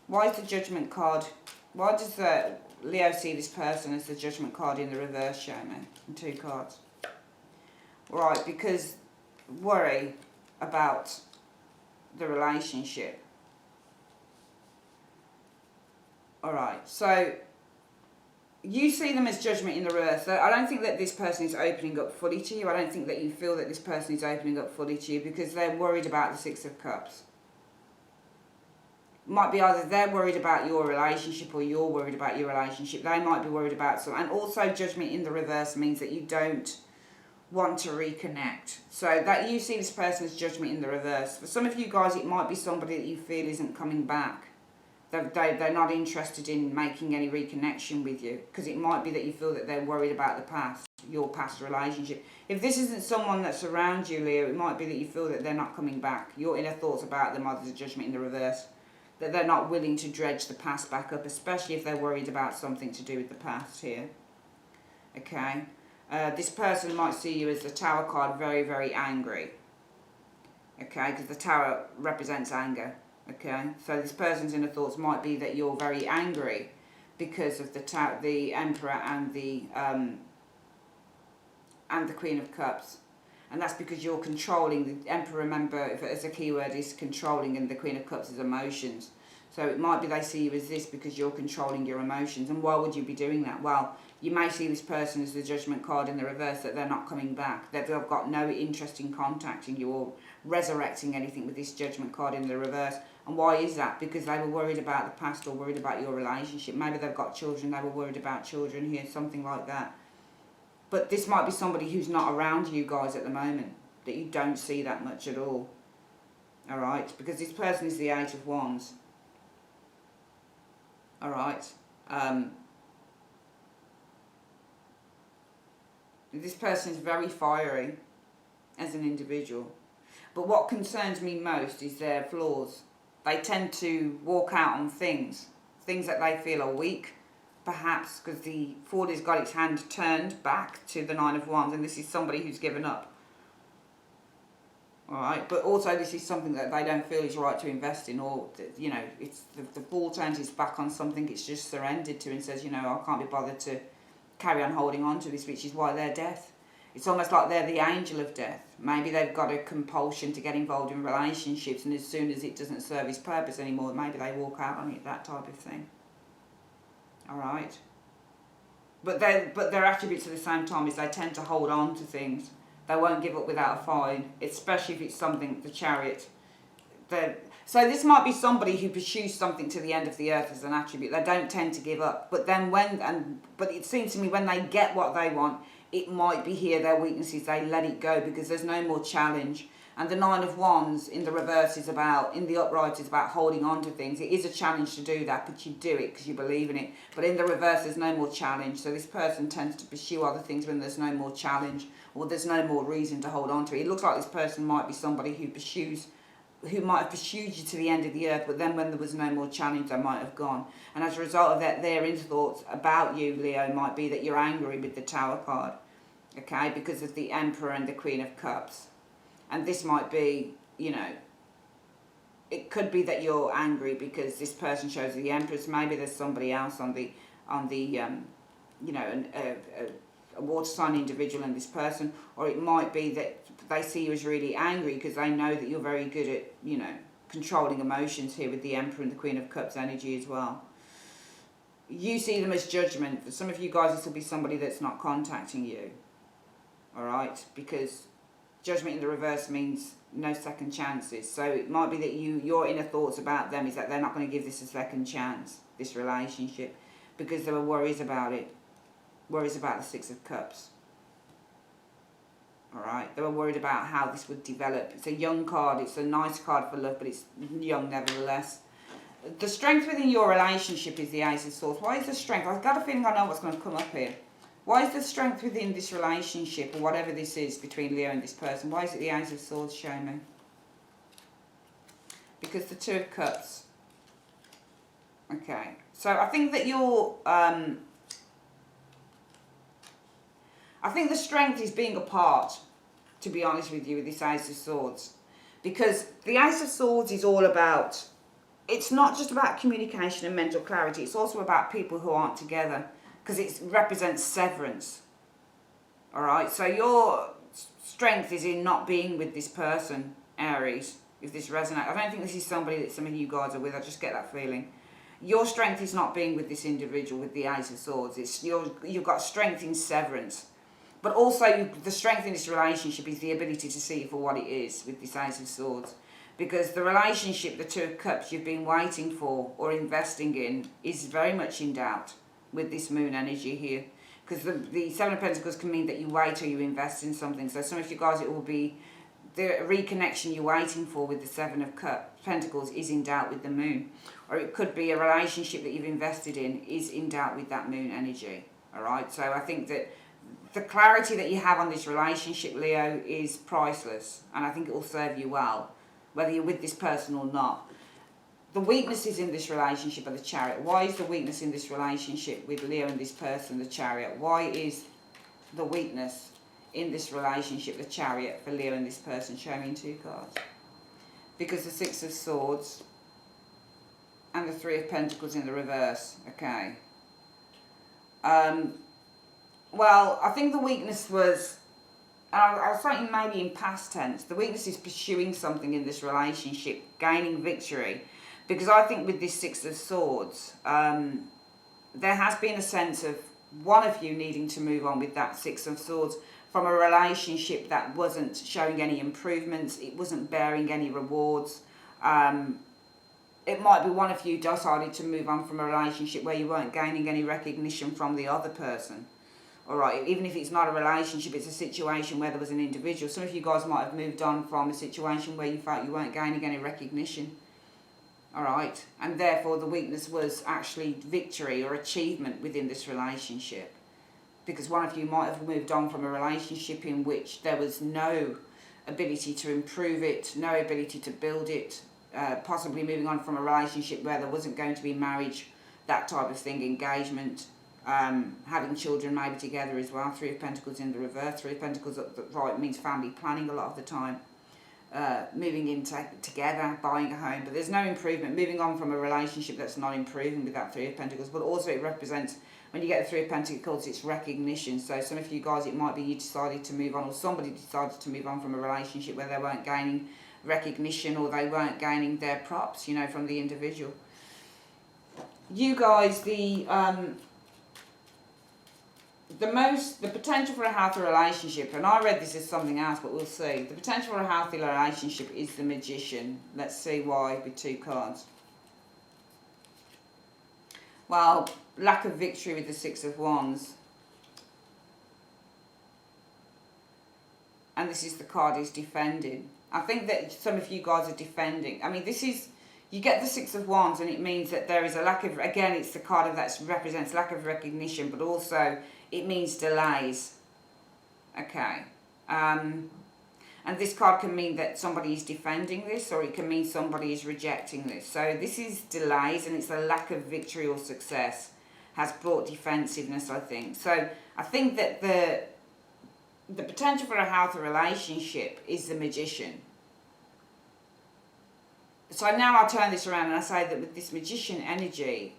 Why is the Judgment card, why does Leo see this person as the Judgment card in the reverse, show me, in two cards? Right, because worry about the relationship. Alright, so you see them as Judgment in the reverse. So I don't think that this person is opening up fully to you. I don't think that you feel that this person is opening up fully to you, because they're worried about the Six of Cups. Might be either they're worried about your relationship, or you're worried about your relationship. They might be worried about something. And also Judgment in the reverse means that you don't want to reconnect. So that you see this person as Judgment in the reverse. For some of you guys, it might be somebody that you feel isn't coming back. They're not interested in making any reconnection with you, because it might be that you feel that they're worried about the past, your past relationship. If this isn't someone that's around you, Leo, it might be that you feel that they're not coming back. Your inner thoughts about them are the Judgment in the reverse. That they're not willing to dredge the past back up, especially if they're worried about something to do with the past here. Okay? This person might see you as the Tower card, very angry. Okay? Because the Tower represents anger. Okay? So this person's inner thoughts might be that you're very angry because of the Emperor and the Queen of Cups. And that's because you're controlling. The Emperor, remember, as a keyword, is controlling, and the Queen of Cups is emotions. So it might be they see you as this because you're controlling your emotions. And why would you be doing that? Well, you may see this person as the Judgment card in the reverse, that they're not coming back. That they've got no interest in contacting you or resurrecting anything with this Judgment card in the reverse. And why is that? Because they were worried about the past or worried about your relationship. Maybe they've got children, they were worried about children here, something like that. But this might be somebody who's not around you guys at the moment, that you don't see that much at all. Alright? Because this person is the Eight of Wands. Alright? This person is very fiery as an individual. But what concerns me most is their flaws. They tend to walk out on things that they feel are weak. Perhaps because the Fool has got its hand turned back to the Nine of Wands, and this is somebody who's given up. Alright, but also this is something that they don't feel is right to invest in, or, it's the Fool turns its back on something it's just surrendered to and says, I can't be bothered to carry on holding on to this, which is why they're death. It's almost like they're the angel of death. Maybe they've got a compulsion to get involved in relationships, and as soon as it doesn't serve its purpose anymore, maybe they walk out on it, that type of thing. Alright. But their attributes at the same time is they tend to hold on to things. They won't give up without a fight, especially if it's something, the Chariot. So this might be somebody who pursues something to the end of the earth as an attribute. They don't tend to give up. But then but it seems to me when they get what they want, it might be here their weaknesses, they let it go because there's no more challenge. And the Nine of Wands in the reverse is about, in the upright is about holding on to things. It is a challenge to do that, but you do it because you believe in it. But in the reverse, there's no more challenge. So this person tends to pursue other things when there's no more challenge, or there's no more reason to hold on to it. It looks like this person might be somebody who might have pursued you to the end of the earth, but then when there was no more challenge, they might have gone. And as a result of that, their inner thoughts about you, Leo, might be that you're angry with the Tower card, okay, because of the Emperor and the Queen of Cups. And this might be, you know, it could be that you're angry because this person shows the Empress. Maybe there's somebody else on the you know, a water sign individual and this person. Or it might be that they see you as really angry because they know that you're very good at, you know, controlling emotions here with the Emperor and the Queen of Cups energy as well. You see them as judgment. For some of you guys, this will be somebody that's not contacting you. Alright? Because judgment in the reverse means no second chances. So it might be that your inner thoughts about them is that they're not going to give this a second chance, this relationship, because there were worries about it. Worries about the Six of Cups. Alright? They were worried about how this would develop. It's a young card. It's a nice card for love, but it's young nevertheless. The strength within your relationship is the Ace of Swords. Why is the strength? I've got a feeling I know what's going to come up here. Why is the strength within this relationship, or whatever this is, between Leo and this person? Why is it the Ace of Swords, show me? Because the Two of Cups. Okay. So I think that you're... I think the strength is being apart, to be honest with you, with this Ace of Swords. Because the Ace of Swords is all about... It's not just about communication and mental clarity. It's also about people who aren't together. Because it represents severance. Alright, so your strength is in not being with this person, Aries, if this resonates. I don't think this is somebody that some of you guys are with. I just get that feeling. Your strength is not being with this individual with the Ace of Swords. It's you've got strength in severance. But also, the strength in this relationship is the ability to see it for what it is with this Ace of Swords. Because the relationship, the Two of Cups, you've been waiting for or investing in is very much in doubt with this Moon energy here. Because the Seven of Pentacles can mean that you wait or you invest in something. So some of you guys, it will be the reconnection you're waiting for with the Seven of Pentacles is in doubt with the Moon. Or it could be a relationship that you've invested in is in doubt with that Moon energy. Alright, so I think that the clarity that you have on this relationship, Leo, is priceless. And I think it will serve you well, whether you're with this person or not. The weaknesses in this relationship are the Chariot. Why is the weakness in this relationship with Leo and this person the Chariot? Why is the weakness in this relationship the Chariot for Leo and this person? Show me in 2 cards. Because the Six of Swords and the Three of Pentacles in the reverse. Okay. Well, I think the weakness was... I was thinking maybe in past tense. The weakness is pursuing something in this relationship, gaining victory. Because I think with this Six of Swords, there has been a sense of one of you needing to move on with that Six of Swords from a relationship that wasn't showing any improvements, it wasn't bearing any rewards. It might be one of you decided to move on from a relationship where you weren't gaining any recognition from the other person. Alright, even if it's not a relationship, it's a situation where there was an individual. Some of you guys might have moved on from a situation where you felt you weren't gaining any recognition. Alright, and therefore the weakness was actually victory or achievement within this relationship. Because one of you might have moved on from a relationship in which there was no ability to improve it, no ability to build it, possibly moving on from a relationship where there wasn't going to be marriage, that type of thing, engagement. Having children maybe together as well. Three of Pentacles in the reverse. Three of Pentacles at the right means family planning a lot of the time. Moving in together, buying a home. But there's no improvement. Moving on from a relationship that's not improving with that Three of Pentacles. But also it represents, when you get the Three of Pentacles, it's recognition. So some of you guys, it might be you decided to move on, or somebody decided to move on from a relationship where they weren't gaining recognition, or they weren't gaining their props, you know, from the individual. You guys, the potential for a healthy relationship, and I read this as something else, but we'll see. The potential for a healthy relationship is the Magician. Let's see why with 2 cards. Well, lack of victory with the Six of Wands. And this is the card is defending. I think that some of you guys are defending. I mean, this is... You get the Six of Wands and it means that there is a lack of... Again, it's the card that represents lack of recognition, but also... It means delays. Okay. And this card can mean that somebody is defending this, or it can mean somebody is rejecting this. So this is delays, and it's a lack of victory or success has brought defensiveness, I think. So I think that the potential for a healthy relationship is the Magician. So now I'll turn this around and I say that with this Magician energy,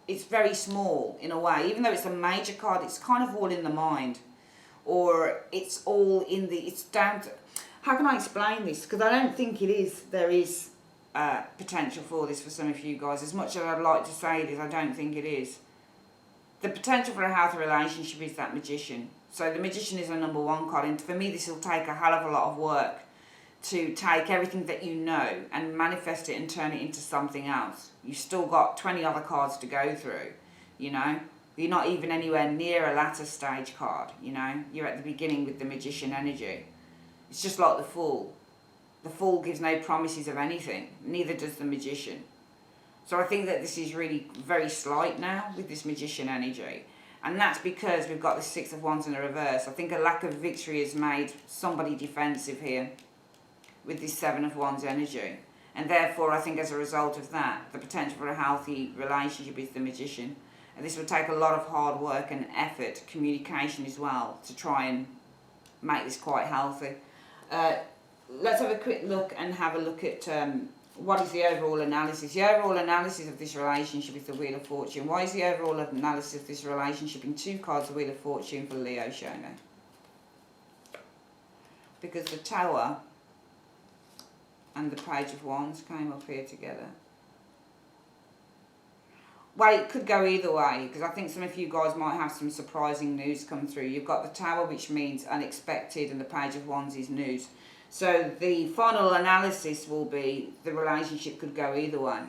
it's very small in a way. Even though it's a major card, it's kind of all in the mind. Or it's all in the, it's down to, how can I explain this? Because I don't think it is, there is potential for this for some of you guys. As much as I'd like to say this, I don't think it is. The potential for a healthy relationship is that Magician. So the Magician is a number one card, and for me this will take a hell of a lot of work to take everything that you know and manifest it and turn it into something else. You've still got 20 other cards to go through, you know. You're not even anywhere near a latter stage card, you know. You're at the beginning with the Magician energy. It's just like the Fool. The Fool gives no promises of anything, neither does the Magician. So I think that this is really very slight now with this Magician energy. And that's because we've got the Six of Wands in the reverse. I think a lack of victory has made somebody defensive here with this Seven of Wands energy. And therefore, I think as a result of that, the potential for a healthy relationship is the Magician. And this will take a lot of hard work and effort, communication as well, to try and make this quite healthy. Let's have a quick look and have a look at what is the overall analysis. The overall analysis of this relationship is the Wheel of Fortune. Why is the overall analysis of this relationship in two cards, the Wheel of Fortune for Leo, show me? Because the Tower and the Page of Wands came up here together. Well, it could go either way, because I think some of you guys might have some surprising news come through. You've got the Tower, which means unexpected, and the Page of Wands is news. So the final analysis will be the relationship could go either way.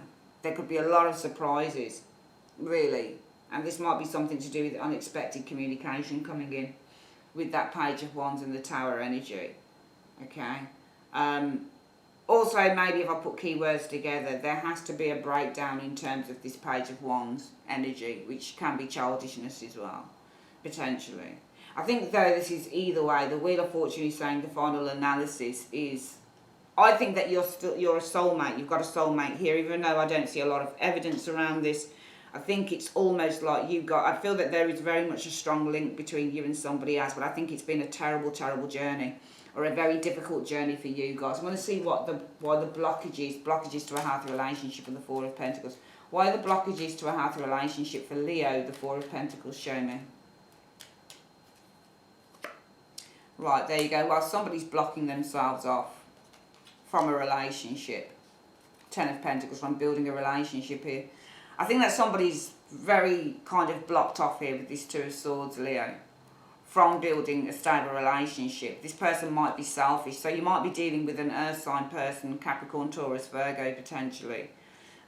There could be a lot of surprises, really. And this might be something to do with unexpected communication coming in with that Page of Wands and the Tower energy. Okay. Also, maybe if I put keywords together, there has to be a breakdown in terms of this Page of Wands energy, which can be childishness as well, potentially. I think, though, this is either way. The Wheel of Fortune is saying the final analysis is, I think that you're a soulmate. You've got a soulmate here, even though I don't see a lot of evidence around this. I think it's almost like I feel that there is very much a strong link between you and somebody else, but I think it's been a terrible, terrible journey, or a very difficult journey for you guys. I want to see why the blockages to a healthy relationship and the Four of Pentacles. Why are the blockages to a healthy relationship for Leo, the Four of Pentacles, show me? Right, there you go. Well, somebody's blocking themselves off from a relationship. Ten of Pentacles, from building a relationship here. I think that somebody's very kind of blocked off here with this Two of Swords, Leo, from building a stable relationship. This person might be selfish, so you might be dealing with an earth sign person, Capricorn, Taurus, Virgo, potentially.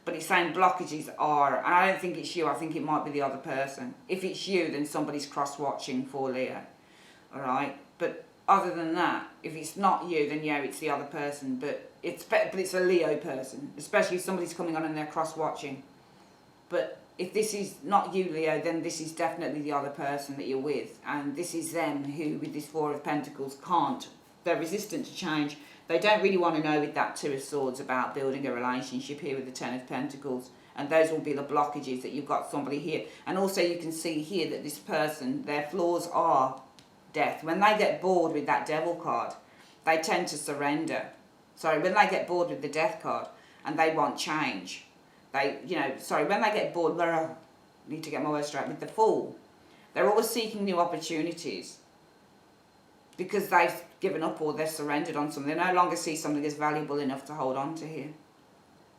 But it's saying blockages are, and I don't think it's you, I think it might be the other person. If it's you, then somebody's cross-watching for Leo. Alright? But other than that, if it's not you, then yeah, it's the other person. But it's a Leo person, especially if somebody's coming on and they're cross-watching. But if this is not you, Leo, then this is definitely the other person that you're with. And this is them who, with this Four of Pentacles, can't. They're resistant to change. They don't really want to know with that Two of Swords about building a relationship here with the Ten of Pentacles. And those will be the blockages, that you've got somebody here. And also you can see here that this person, their flaws are death. When they get bored with that Devil card, they tend to surrender. Sorry, when they get bored with the Death card and they want change, when they get bored, I need to get my words straight, with the Fool, they're always seeking new opportunities because they've given up or they've surrendered on something. They no longer see something as valuable enough to hold on to here.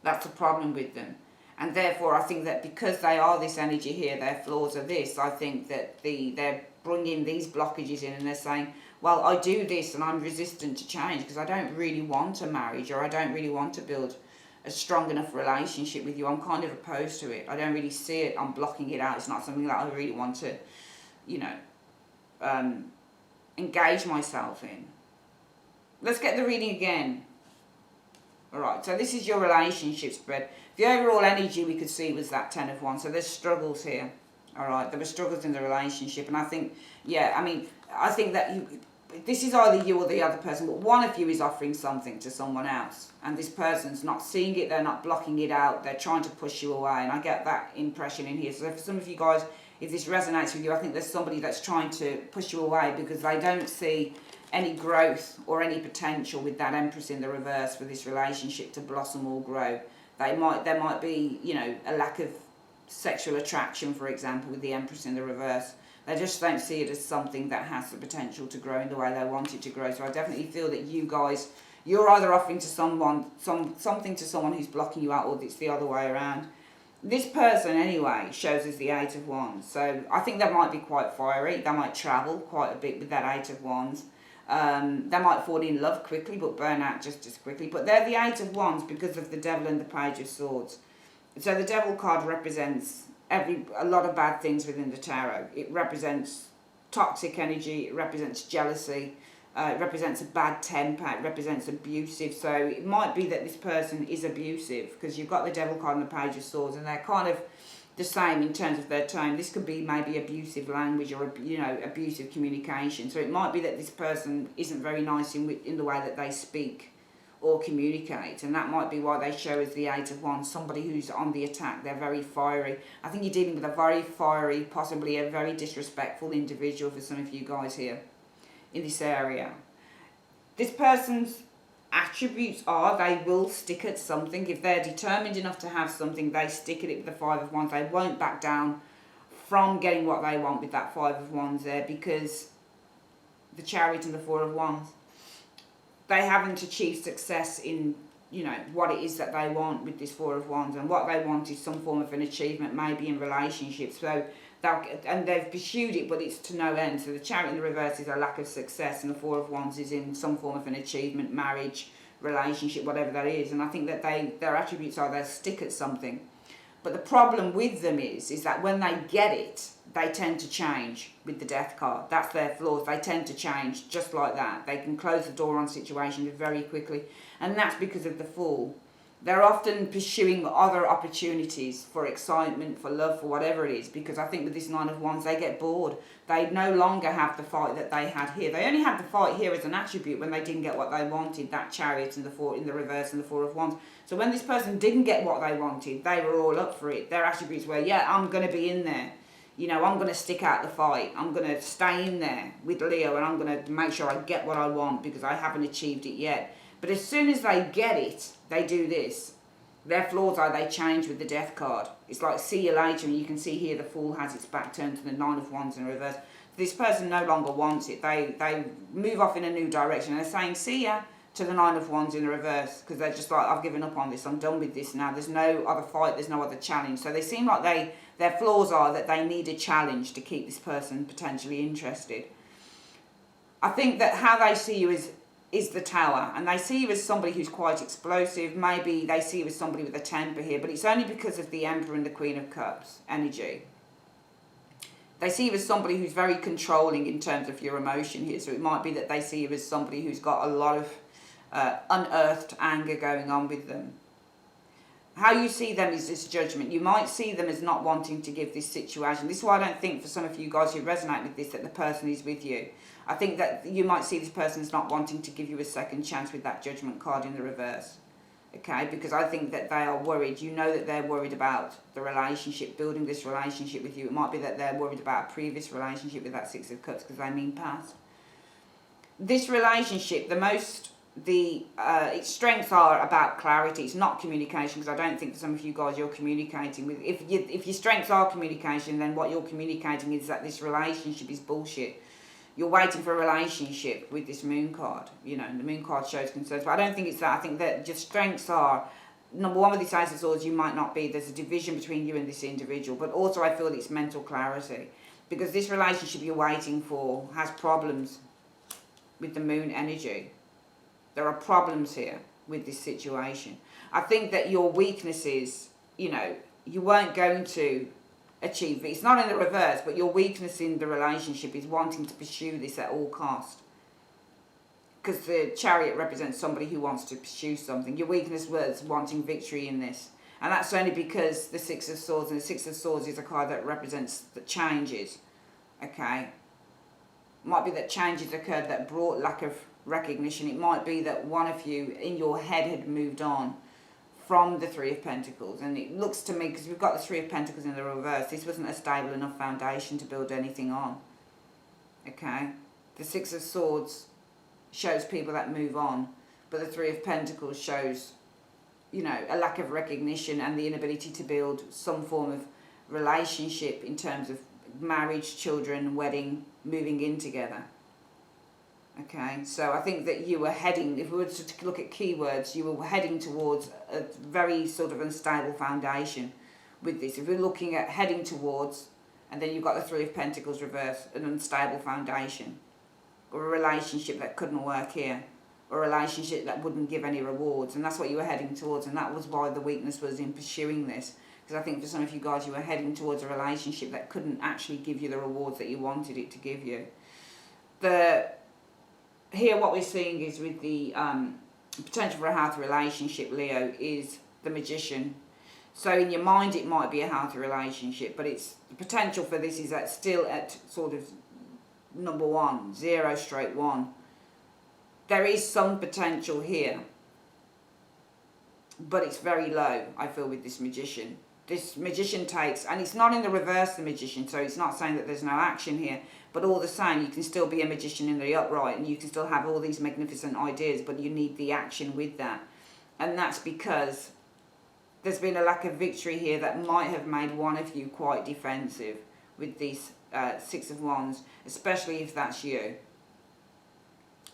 That's the problem with them. And therefore, I think that because they are this energy here, their flaws are this, I think that they're bringing these blockages in and they're saying, well, I do this and I'm resistant to change because I don't really want a marriage, or I don't really want to build a strong enough relationship with you. I'm kind of opposed to it. I don't really see it. I'm blocking it out. It's not something that I really want to, engage myself in. Let's get the reading again. Alright, so this is your relationship spread. The overall energy we could see was that Ten of Wands. So there's struggles here. Alright, there were struggles in the relationship. And I think, I think that this is either you or the other person, but one of you is offering something to someone else. And this person's not seeing it, they're not blocking it out, they're trying to push you away. And I get that impression in here. So for some of you guys, if this resonates with you, I think there's somebody that's trying to push you away because they don't see any growth or any potential with that Empress in the reverse for this relationship to blossom or grow. There might be, you know, a lack of sexual attraction, for example, with the Empress in the reverse. They just don't see it as something that has the potential to grow in the way they want it to grow. So I definitely feel that you guys, you're either offering to someone something to someone who's blocking you out, or it's the other way around. This person anyway shows us the Eight of Wands. So I think they might be quite fiery. They might travel quite a bit with that Eight of Wands. They might fall in love quickly but burn out just as quickly. But they're the Eight of Wands because of the Devil and the Page of Swords. So the Devil card represents a lot of bad things within the tarot. It represents toxic energy, it represents jealousy, it represents a bad temper, it represents abusive. So it might be that this person is abusive because you've got the Devil card and the Page of Swords, and they're kind of the same in terms of their tone. This could be maybe abusive language or, you know, abusive communication. So it might be that this person isn't very nice in the way that they speak or communicate, and that might be why they show as the Eight of Wands, somebody who's on the attack. They're very fiery. I think you're dealing with a very fiery, possibly a very disrespectful individual for some of you guys here in this area. This person's attributes are they will stick at something. If they're determined enough to have something, they stick at it with the Five of Wands. They won't back down from getting what they want with that Five of Wands there, because the Chariot and the Four of Wands, they haven't achieved success in, you know, what it is that they want with this Four of Wands, and what they want is some form of an achievement, maybe in relationships. So and they've pursued it, but it's to no end. So the Chariot in the reverse is a lack of success, and the Four of Wands is in some form of an achievement, marriage, relationship, whatever that is. And I think that their attributes are they stick at something. But the problem with them is that when they get it, they tend to change with the Death card. That's their flaws. They tend to change just like that. They can close the door on situations very quickly. And that's because of the Fool. They're often pursuing other opportunities for excitement, for love, for whatever it is. Because I think with this Nine of Wands, they get bored. They no longer have the fight that they had here. They only had the fight here as an attribute when they didn't get what they wanted, that Chariot and the Four in the reverse and the Four of Wands. So when this person didn't get what they wanted, they were all up for it. Their attributes were, yeah, I'm going to be in there. You know, I'm going to stick out the fight. I'm going to stay in there with Leo, and I'm going to make sure I get what I want because I haven't achieved it yet. But as soon as they get it, they do this. Their flaws are they change with the Death card. It's like, see you later, and you can see here the Fool has its back turned to the Nine of Wands in reverse. This person no longer wants it. They move off in a new direction. They're saying, see ya, to the Nine of Wands in the reverse, because they're just like, I've given up on this. I'm done with this now. There's no other fight. There's no other challenge. So they seem like their flaws are that they need a challenge to keep this person potentially interested. I think that how they see you is the Tower, and they see you as somebody who's quite explosive. Maybe they see you as somebody with a temper here, but it's only because of the Emperor and the Queen of Cups energy. They see you as somebody who's very controlling in terms of your emotion here, so it might be that they see you as somebody who's got a lot of unearthed anger going on with them. How you see them is this judgment. You might see them as not wanting to give this situation. This is why I don't think for some of you guys who resonate with this that the person is with you. I think that you might see this person as not wanting to give you a second chance with that Judgment card in the reverse. Okay, because I think that they are worried. You know that they're worried about the relationship, building this relationship with you. It might be that they're worried about a previous relationship with that Six of Cups because they mean past. This relationship, its strengths are about clarity. It's not communication, because I don't think for some of you guys you're communicating with. If your strengths are communication, then what you're communicating is that this relationship is bullshit. You're waiting for a relationship with this Moon card. You know, and the Moon card shows concerns, but I don't think it's that. I think that your strengths are, number one, with this Ace of Swords, you might not be. There's a division between you and this individual, but also I feel it's mental clarity, because this relationship you're waiting for has problems with the Moon energy. There are problems here with this situation. I think that your weaknesses, you know, you weren't going to achieve it. It's not in the reverse, but your weakness in the relationship is wanting to pursue this at all cost. Because the Chariot represents somebody who wants to pursue something. Your weakness was wanting victory in this. And that's only because the Six of Swords, and the Six of Swords is a card that represents the changes. Okay? Might be that changes occurred that brought lack of recognition. It might be that one of you in your head had moved on from the Three of Pentacles. And it looks to me, because we've got the Three of Pentacles in the reverse, this wasn't a stable enough foundation to build anything on. Okay? The Six of Swords shows people that move on, but the Three of Pentacles shows, you know, a lack of recognition and the inability to build some form of relationship in terms of marriage, children, wedding, moving in together. Okay, so I think that you were heading, if we were to look at keywords, you were heading towards a very sort of unstable foundation with this. If we're looking at heading towards, and then you've got the Three of Pentacles reverse, an unstable foundation, or a relationship that couldn't work here, or a relationship that wouldn't give any rewards, and that's what you were heading towards, and that was why the weakness was in pursuing this. Because I think for some of you guys, you were heading towards a relationship that couldn't actually give you the rewards that you wanted it to give you. Here what we're seeing is with the potential for a healthy relationship, Leo, is the Magician. So in your mind it might be a healthy relationship, but it's the potential for this is that still at sort of number 1, 0/1. There is some potential here, but it's very low, I feel, with this Magician. This Magician takes, and it's not in the reverse, the Magician, so it's not saying that there's no action here, but all the same, you can still be a magician in the upright, and you can still have all these magnificent ideas, but you need the action with that. And that's because there's been a lack of victory here that might have made one of you quite defensive with these Six of Wands, especially if that's you.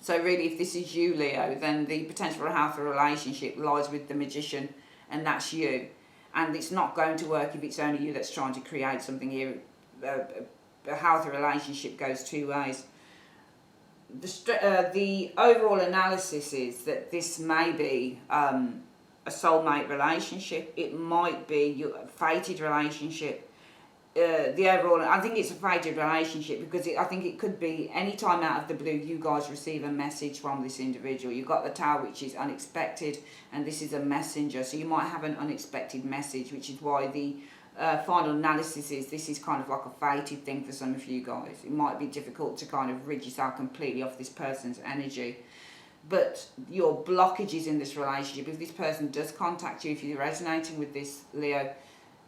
So really, if this is you, Leo, then the potential for a healthy relationship lies with the Magician, and that's you. And it's not going to work if it's only you that's trying to create something here. A healthy relationship goes two ways. The overall analysis is that this may be a soulmate relationship. It might be a fated relationship. The overall, I think it's a fated relationship because I think it could be any time out of the blue you guys receive a message from this individual. You've got the Tower, which is unexpected, and this is a messenger. So you might have an unexpected message, which is why the final analysis is this is kind of like a fated thing for some of you guys. It might be difficult to kind of rid yourself completely off this person's energy. But your blockages in this relationship, if this person does contact you, if you're resonating with this, Leo,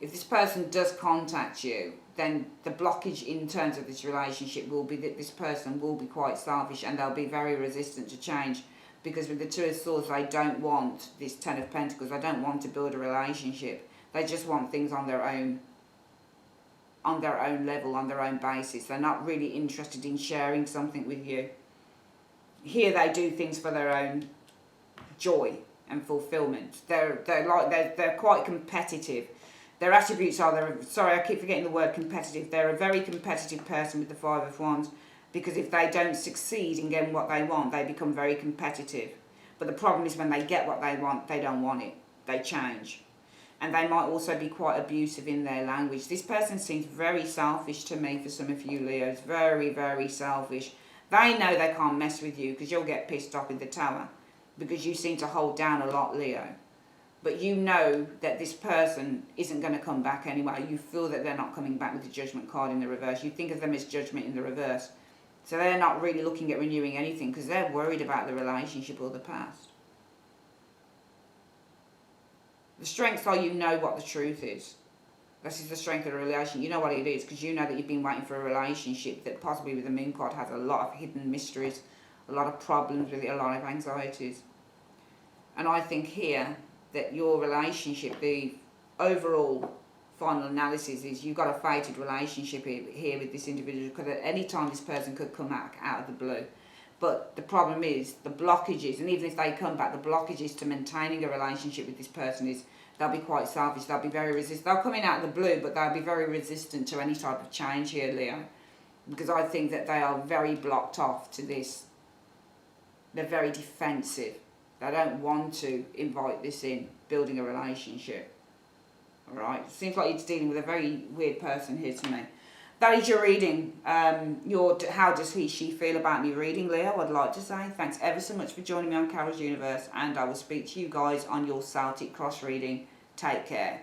if this person does contact you, then the blockage in terms of this relationship will be that this person will be quite selfish and they'll be very resistant to change. Because with the Two of Swords, they don't want this Ten of Pentacles. They don't want to build a relationship. They just want things on their own level, on their own basis. They're not really interested in sharing something with you. Here they do things for their own joy and fulfillment. They're quite competitive. Their attributes are, sorry, I keep forgetting the word competitive. They're a very competitive person with the Five of Wands, because if they don't succeed in getting what they want, they become very competitive. But the problem is when they get what they want, they don't want it. They change. And they might also be quite abusive in their language. This person seems very selfish to me for some of you, Leos. Very, very selfish. They know they can't mess with you because you'll get pissed off with the Tower, because you seem to hold down a lot, Leo. But you know that this person isn't going to come back anyway. You feel that they're not coming back with the Judgment card in the reverse. You think of them as Judgment in the reverse. So they're not really looking at renewing anything because they're worried about the relationship or the past. The strengths are you know what the truth is. This is the strength of the relation. You know what it is because you know that you've been waiting for a relationship that possibly with the Moon card has a lot of hidden mysteries, a lot of problems with it, a lot of anxieties. And I think here that your relationship, the overall final analysis is you've got a fated relationship here with this individual, because at any time this person could come back out of the blue. But the problem is the blockages, and even if they come back, the blockages to maintaining a relationship with this person is they'll be quite selfish, they'll be very resistant. They'll come in out of the blue, but they'll be very resistant to any type of change here, Leo, because I think that they are very blocked off to this. They're very defensive. They don't want to invite this in, building a relationship. Alright, seems like you're dealing with a very weird person here to me. That is your reading. How does she feel about me reading, Leo? I'd like to say thanks ever so much for joining me on Carol's Universe, and I will speak to you guys on your Celtic Cross reading. Take care.